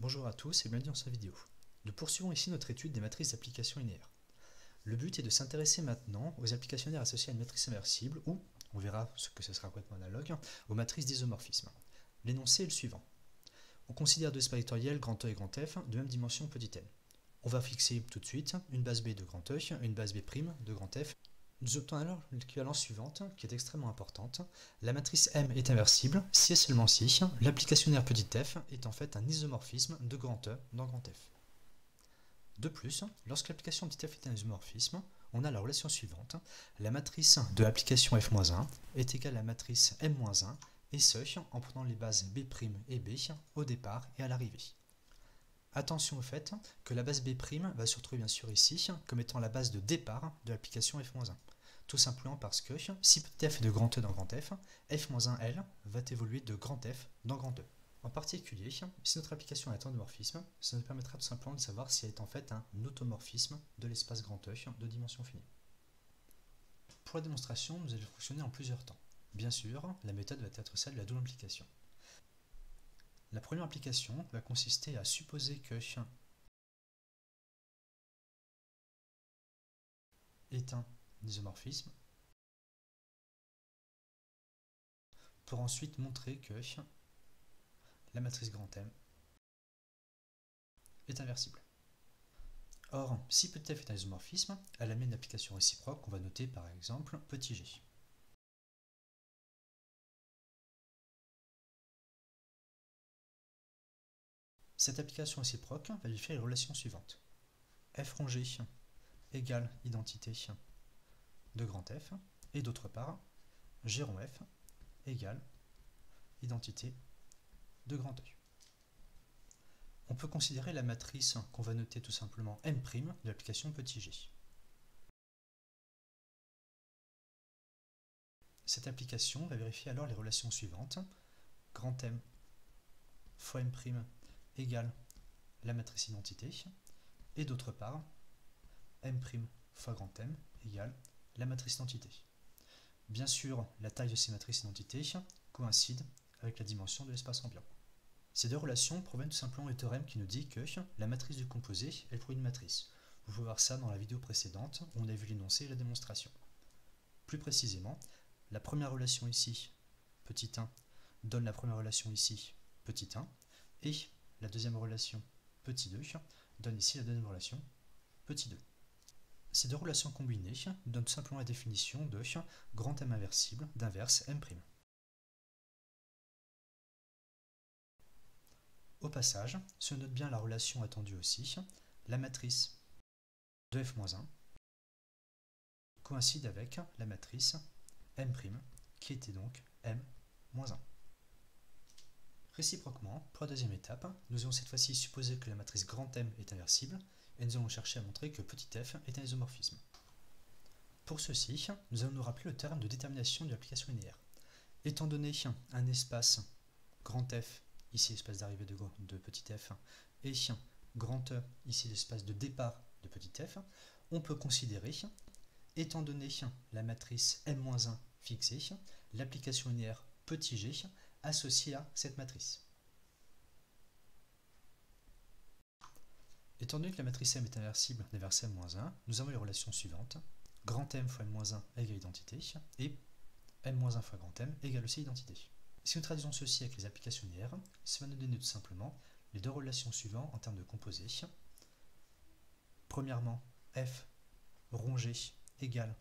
Bonjour à tous et bienvenue dans cette vidéo. Nous poursuivons ici notre étude des matrices d'application linéaire. Le but est de s'intéresser maintenant aux applications linéaires associées à une matrice inversible ou, on verra ce que ce sera complètement analogue, aux matrices d'isomorphisme. L'énoncé est le suivant. On considère deux espaces vectoriels grand E et grand F de même dimension petit n. On va fixer tout de suite une base B de grand E, une base B' de grand F. Nous obtenons alors l'équivalence suivante, qui est extrêmement importante. La matrice M est inversible si et seulement si l'application linéaire petit f est en fait un isomorphisme de grand E dans grand F. De plus, lorsque l'application petit f est un isomorphisme, on a la relation suivante. La matrice de l'application f-1 est égale à la matrice m-1, et ce, en prenant les bases B' et B au départ et à l'arrivée. Attention au fait que la base B' va se retrouver bien sûr ici comme étant la base de départ de l'application f-1. Tout simplement parce que si petit f est de grand E dans grand F, f-1L va évoluer de grand F dans grand E. En particulier, si notre application est un automorphisme, ça nous permettra tout simplement de savoir si elle est en fait un automorphisme de l'espace grand E de dimension finie. Pour la démonstration, nous allons fonctionner en plusieurs temps. Bien sûr, la méthode va être celle de la double implication. La première application va consister à supposer que est un isomorphisme pour ensuite montrer que la matrice grand M est inversible. Or, si petit f est un isomorphisme, elle amène une application réciproque qu'on va noter par exemple petit g. Cette application réciproque va lui faire les relations suivantes. f rond g égale identité de grand F, et d'autre part, g rond f égale identité de grand E. On peut considérer la matrice qu'on va noter tout simplement M' de l'application petit g. Cette application va vérifier alors les relations suivantes. Grand M fois M' égale la matrice identité, et d'autre part, M' fois grand M égale la matrice identité. Bien sûr, la taille de ces matrices identités coïncide avec la dimension de l'espace ambiant. Ces deux relations proviennent tout simplement du théorème qui nous dit que la matrice du composé est pour une matrice. Vous pouvez voir ça dans la vidéo précédente où on a vu l'énoncé et la démonstration. Plus précisément, la première relation ici, petit 1, donne la première relation ici, petit 1, et la deuxième relation, petit 2, donne ici la deuxième relation, petit 2. Ces deux relations combinées donnent tout simplement la définition de grand M inversible d'inverse M'. Au passage, si on note bien la relation attendue aussi, la matrice de f-1 coïncide avec la matrice M', qui était donc M-1. Réciproquement, pour la deuxième étape, nous allons cette fois-ci supposer que la matrice grand M est inversible, et nous allons chercher à montrer que petit f est un isomorphisme. Pour ceci, nous allons nous rappeler le terme de détermination de l'application linéaire. Étant donné un espace grand F, ici l'espace d'arrivée de petit f, et grand E, ici l'espace de départ de petit f, on peut considérer, étant donné la matrice M-1 fixée, l'application linéaire petit g associée à cette matrice. Étant donné que la matrice M est inversible d'inverse M-1, nous avons les relations suivantes. Grand M fois M-1 égale identité, et M-1 fois grand M égale aussi identité. Si nous traduisons ceci avec les applications linéaires, ça va nous donner tout simplement les deux relations suivantes en termes de composés. Premièrement, f rond g égale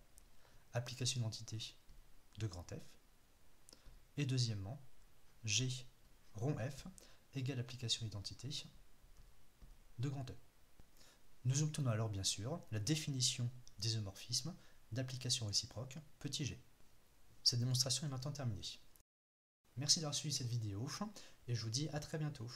application identité de grand F. Et deuxièmement, g rond f égale application identité de grand E. Nous obtenons alors bien sûr la définition d'isomorphisme d'application réciproque petit g. Cette démonstration est maintenant terminée. Merci d'avoir suivi cette vidéo et je vous dis à très bientôt.